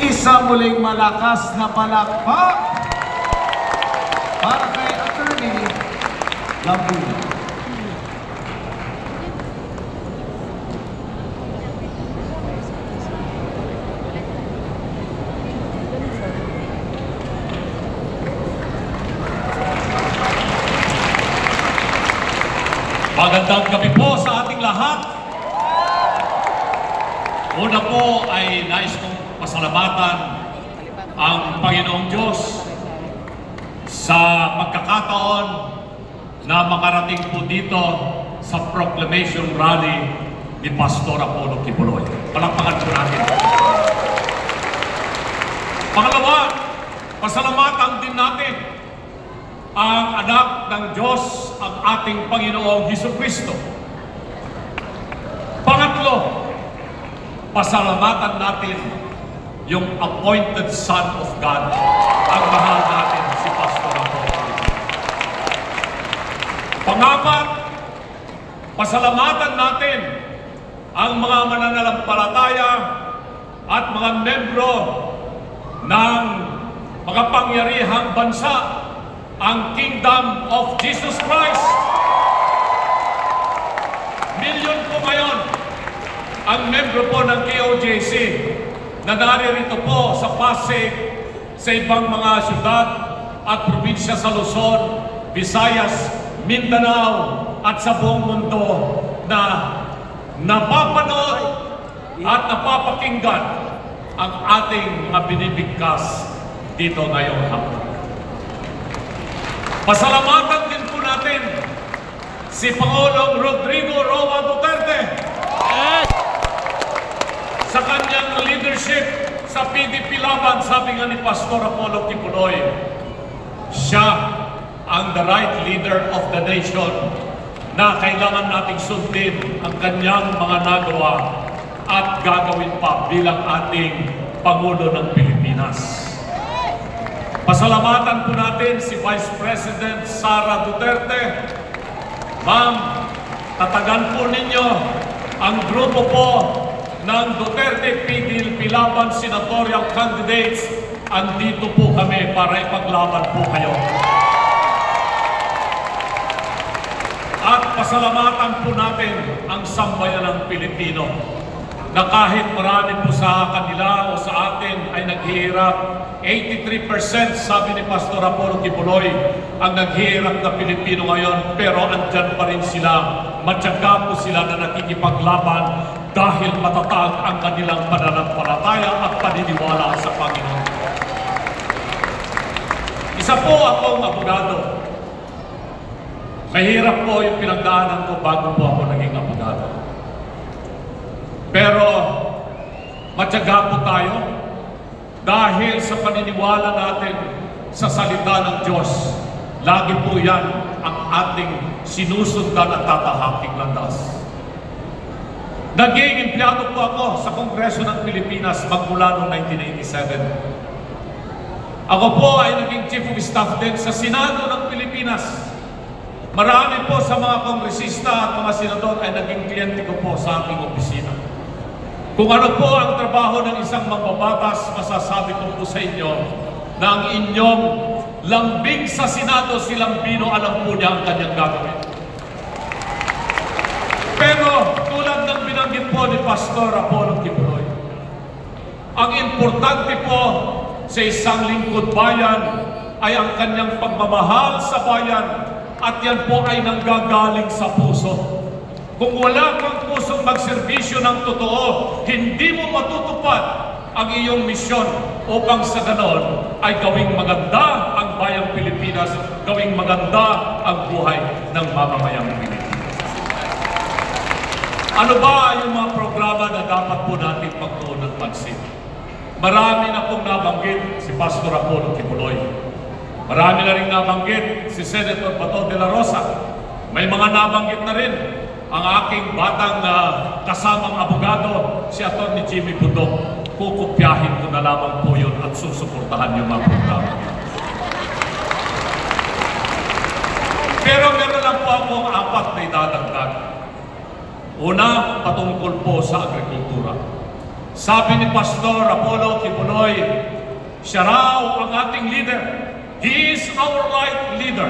Isa muling malakas na palakpak para kay Attorney Lambino. Magandang gabi po sa ating lahat. Una po ay nais kong pasalamatan ang Panginoong Diyos sa pagkakataon na makarating po dito sa proclamation rally ni Pastor Apollo Kibuloy. Palakpakan po natin. Pangalawa, pasalamatan din natin ang anak ng Diyos, ang ating Panginoong Jesucristo. Pangatlo, pasalamatan natin yung appointed Son of God, ang mahal natin si Pastor Apollo. Pangapat, pasalamatan natin ang mga mananampalataya at mga membro ng makapangyarihang bansa, ang Kingdom of Jesus Christ. Milyon po ngayon ang membro po ng KOJC na naririto po sa Pasig, sa ibang mga syudad at probinsya sa Luzon, Visayas, Mindanao at sa buong mundo na napapanood at napapakinggan ang ating mga binibigkas dito ngayong hapon. Pasalamatan din po natin si Pangulong Rodrigo Roa Duterte sa kanyang leadership sa PDP Laban. Sabi nga ni Pastor Apollo Kibuloy, siya ang the right leader of the nation na kailangan nating sundin ang kanyang mga nagawa at gagawin pa bilang ating Pangulo ng Pilipinas. Pasalamatan po natin si Vice President Sara Duterte. Ma'am, tatagan po ninyo ang grupo po ng Duterte PDP Laban senatorial candidates. Andito po kami para ipaglaban po kayo. At pasalamatan po natin ang sambayanang Pilipino na kahit marami po sa kanila o sa atin ay naghihirap, 83% sabi ni Pastor Apollo Kibuloy ang naghihirap na Pilipino ngayon, pero andyan pa rin sila, matyaga po sila na nakikipaglaban dahil matatag ang kanilang pananampalataya at paniniwala sa Panginoon. Isa po akong abogado. Mahirap po yung pinagdaanan ko bago po ako naging abogado. Pero matyaga po tayo dahil sa paniniwala natin sa salita ng Diyos. Lagi po yan ang ating sinusundan at tatahaking landas. Naging empleyado po ako sa Kongreso ng Pilipinas magmula noong 1987. Ako po ay naging Chief of Staff din sa Senado ng Pilipinas. Marami po sa mga kongresista at mga senador ay naging kliyente ko po sa aking opisina. Kung ano po ang trabaho ng isang mambabatas, masasabi ko po sa inyo na ang inyong lambing sa Senado, si Lambino, alam po niya ang kanyang gagawin. Pero tulad ng binanggit po ni Pastor Apollo Kibuloy, ang importante po sa isang lingkod bayan ay ang kanyang pagmamahal sa bayan, at yan po ay nanggagaling sa puso. Kung wala kang pusong magserbisyo ng totoo, hindi mo matutupad ang iyong misyon upang sa ganon ay gawing maganda ang bayang Pilipinas, gawing maganda ang buhay ng mamamayang Pilipinas. Ano ba yung mga programa na dapat po natin pagtuon ng pansin? Marami na pong nabanggit si Pastor Apollo Kibuloy. Marami na rin nabanggit si Senator Bato de la Rosa. May mga nabanggit na rin ang aking batang kasamang abogado, si Atty. Jimmy Budok. Kukupyahin ko na lamang po yun at susuportahan yung mga programa. Pero meron lang po akong apat na idadagdag. Una, patungkol po sa agrikultura. Sabi ni Pastor Apollo Kibuloy, siya raw ang ating leader. He is our right leader.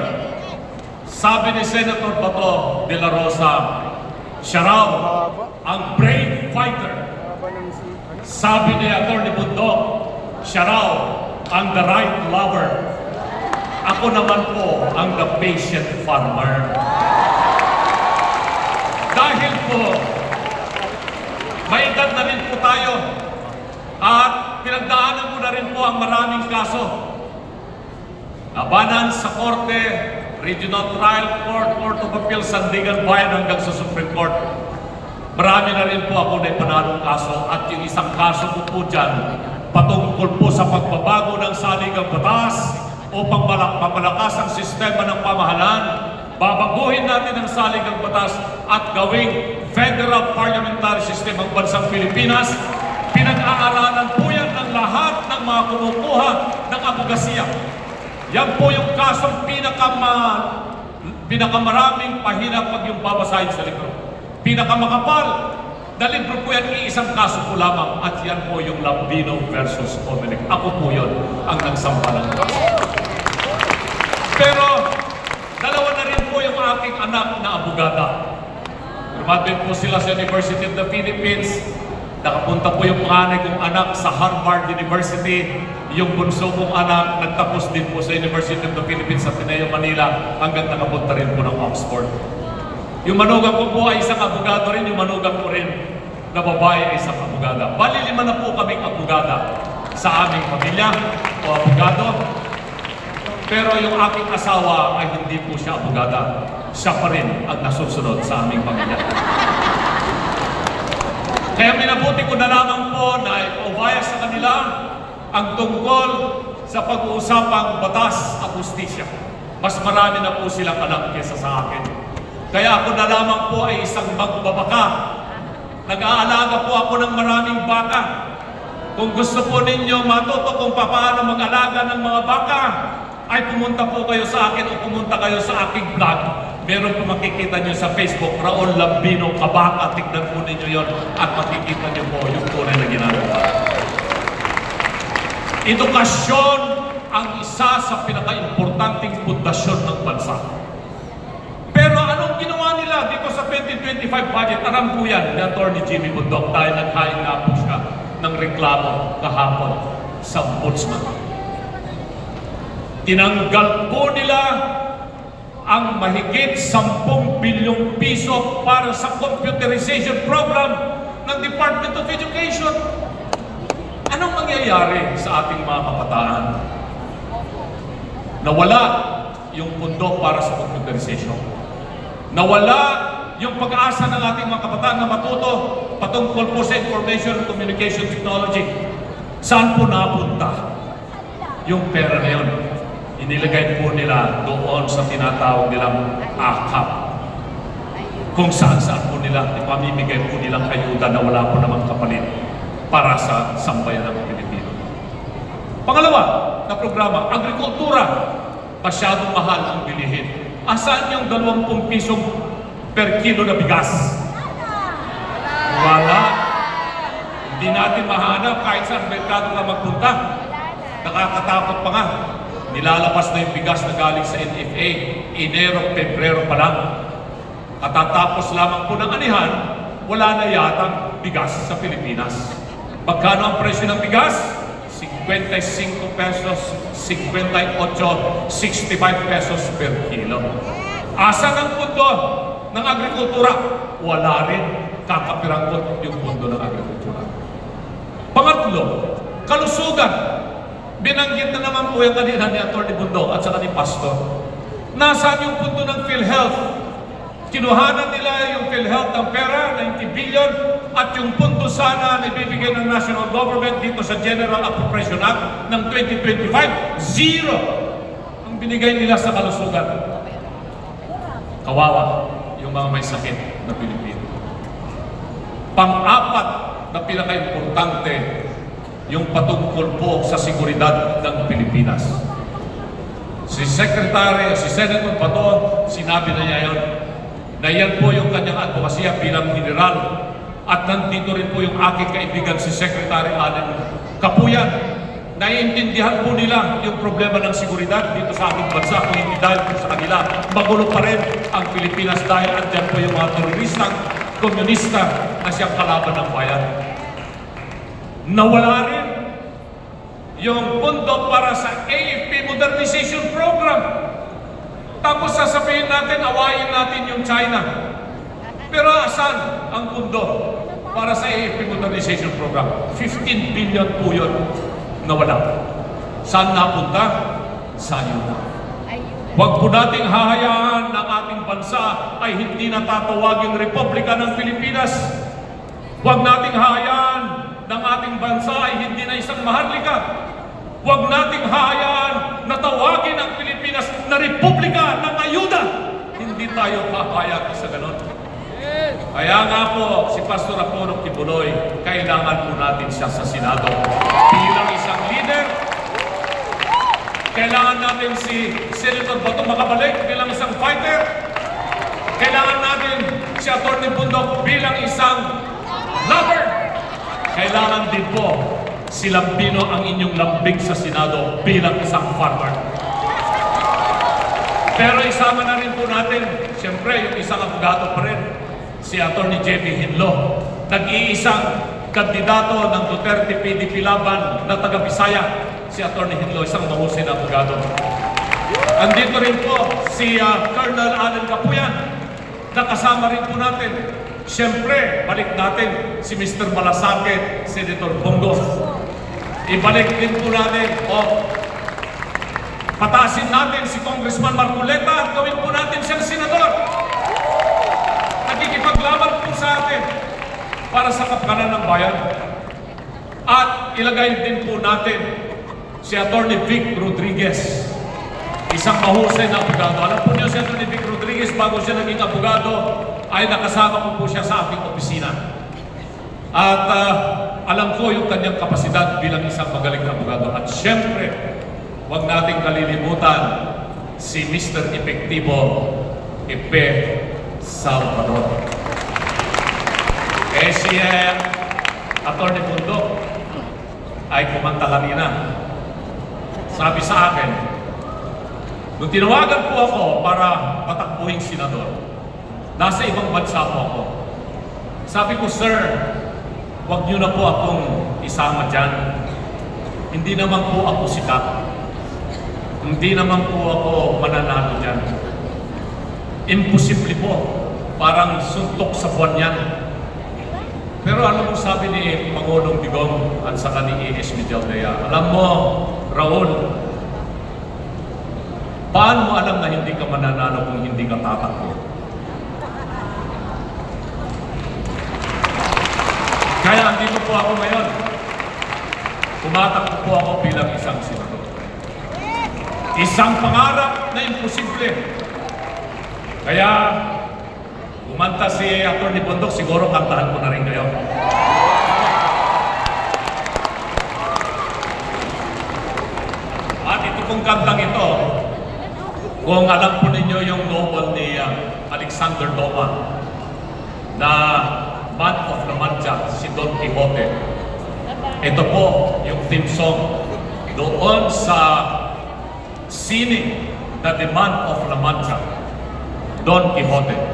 Sabi ni Senator Bato de la Rosa, siya raw ang brave fighter. Sabi ni Atty. Bundok, siya raw ang the right lover. Ako naman po ang the patient farmer. Dahil po, may edad na rin po tayo at pinagdaanan ko na rin po ang maraming kaso. Labanan sa Korte, Regional Trial Court, Court of Appeals, Sandigan Bayan hanggang sa Supreme Court. Marami na rin po ako na ipanalong kaso at yung isang kaso ko po dyan patungkol po sa pagbabago ng saligang batas o pagpapalakas ang sistema ng pamahalaan. Babaguhin natin ang saligang batas at gawing federal parliamentary system ang bansang Pilipinas. Pinag-aaralan po yan ng lahat ng mga kumukuha ng abogasiya. Yan po yung kasong pinakamaraming pahina pag yung babasahin sa libro. Pinakamakapal na libro po yan, iisang kaso po lamang at yan po yung Lambino versus Comelec. Ako po yun ang nagsampa ng kaso. Pero dalawa na rin po yung aking anak na abogada. Graduate po sila sa University of the Philippines. Nakapunta po yung panganay kong anak sa Harvard University. Yung bunso kong anak nagtapos din po sa University of the Philippines sa Ateneo, Manila hanggang nakapunta rin po ng Oxford. Yung manugang ko po ay isang abogado rin, yung manugang ko rin na babae ay isang abogada. Bali, 5 na po kaming abogada sa aming pamilya o abogado. Pero yung aking asawa ay hindi po siya abogada. Siya pa rin ang nasusunod sa aming pamilya. Kaya minabuti ko na lamang po na ipaubaya sa kanila ang tungkol sa pag-uusapang batas at justisya. Mas marami na po silang anak kesa sa akin. Kaya ako na lamang po ay isang magbabaka. Nag-aalaga po ako ng maraming baka. Kung gusto po ninyo matuto kung paano mag-alaga ng mga baka, ay pumunta po kayo sa akin o pumunta kayo sa aking vlog. Meron po makikita nyo sa Facebook, Raul Lambino Kabaka. Tignan po ninyo yon at makikita nyo po yung tunay na ginagawa. Edukasyon ang isa sa pinaka-importanting pundasyon ng bansa. Pero anong ginawa nila dito sa 2025 budget? Alam po yan ni Atty. Jimmy Bundok dahil naghain nga po siya ng reklamo kahapon sa Ombudsman. Tinanggal po nila ang mahigit 10 bilyong piso para sa computerization program ng Department of Education. Anong mangyayari sa ating mga kabataan? Nawala yung pundo para sa computerization. Nawala yung pag-asa ng ating mga kabataan na matuto patungkol po sa information and communication technology. Saan po napunta yung pera na yun? Inilagay po nila doon sa tinatawag nilang AKAP. Kung saan-saan po nila, ipamimigay po nilang ayuda na wala po namang kapalit para sa sambayan ng Pilipino. Pangalawa na programa, agrikultura. Masyadong mahal ang bilihin. Asaan yung 20 pisong per kilo na bigas? Wala. Hindi natin mahanap kahit saan merkado ka magpunta. Nakakatakot pa nga. Nilalabas na yung bigas na galing sa NFA. Enero, Pebrero pa lang. Katatapos lamang po ng anihan, wala na yatang bigas sa Pilipinas. Magkano ang presyo ng bigas? 55 pesos, 58, 65 pesos per kilo. Asan ang pundo ng agrikultura? Wala rin. Kakapiranggot yung pundo ng agrikultura. Pangatlo, kalusugan. Binanggit na naman po yung kanina ni Atty. Bundok at saka ni Pastor. Nasaan yung pundo ng PhilHealth? Kinuhanan nila yung PhilHealth ng pera, 90 billion, at yung pundo sana na ibibigay ng national government dito sa General Appropriation Act ng 2025, zero ang binigay nila sa kalusugan. Kawawa yung mga may sakit na Pilipino. Pang-apat na pinaka-importante, yung patungkol po sa seguridad ng Pilipinas. Si Senator Bato, sinabi na niya yun, na yan po yung kanyang advokasya bilang general At nandito rin po yung aking kaibigan si Secretary Allen Capuyan. Naiintindihan po nila yung problema ng seguridad dito sa ating bansa. Kung hindi dahil po sa kanila, magulo pa rin ang Pilipinas dahil andyan po yung mga teroristang komunista na siyang kalaban ng bayan. Nawala rin yung pondo para sa AFP Modernization Program. Tapos sasabihin natin, awayin natin yung China. Pero asan ang pondo para sa AFP Modernization Program? 15 billion po yun na wala. Saan napunta? Sa ayuda. Huwag po nating hahayaan ng ating bansa ay hindi natatawaging Republika ng Pilipinas. Huwag nating hahayaan ng ating bansa ay hindi na isang maharlika. Huwag nating hahayaan na tawagin ang Pilipinas na Republika ng Ayuda. Hindi tayo papayag sa ganon. Kaya nga po, si Pastor Apollo Kibuloy, kailangan po natin siya sa Senado. Bilang isang leader, kailangan natin si Senator Bato makabalik bilang isang fighter. Kailangan natin si Atty. Bundok bilang isang lover. Kailangan din po si Lambino ang inyong lambing sa Senado bilang isang farmer. Pero isama na rin po natin, siyempre, yung isang abogado pa rin, si Atty. J.P. Hinlo, nag-iisang kandidato ng Duterte PDP laban na taga-Bisaya, si Atty. Hinlo, isang mahusay na abogado. Andito rin po si Colonel Allen Capuyan, nakasama rin po natin. Siyempre, balik natin si Mr. Malasakit, Senator Bongo. Ibalik din po natin, patasin natin si Congressman Marcoleta at gawin po natin siyang senador. Nakikipaglaban po sa atin para sa kapakanan ng bayan. At ilagay din po natin si Atty. Vic Rodriguez, isang mahusay na abogado. Alam po niyo si Atty. Vic Rodriguez, bago siya naging abogado, ay nakasama ko po siya sa ating opisina. At alam ko yung kanyang kapasidad bilang isang magaling na abogado. At syempre, huwag nating kalilimutan si Mr. Epektibo Epe Salvador. Si Atty. Bundok ay kumanta kanina. Sabi sa akin, nung tinawagan po ako para patakbuhin senador, nasa ibang bansa po ako. Sabi ko, sir, huwag niyo na po akong isama dyan. Hindi naman po ako sikat. Hindi naman po ako mananalo dyan. Imposible po. Parang suntok sa buwan yan. Pero alam mo sabi ni Pangulong Digong at saka ni E.S. Mijaldea, alam mo, Raul, paano mo alam na hindi ka mananalo kung hindi ka tatakbo? Kaya andito po ako ngayon. Tumatakbo po ako bilang isang senador. Isang pangarap na imposible. Kaya kumanta si Atty. Bundok, siguro kantahan ko na rin kayo. At ito pong kantang ito, kung alam po ninyo yung novel ni Alexander Dumas na Man of La Mancha, si Don Quixote. Ito po yung theme song doon sa sine na The Man of La Mancha, Don Quixote.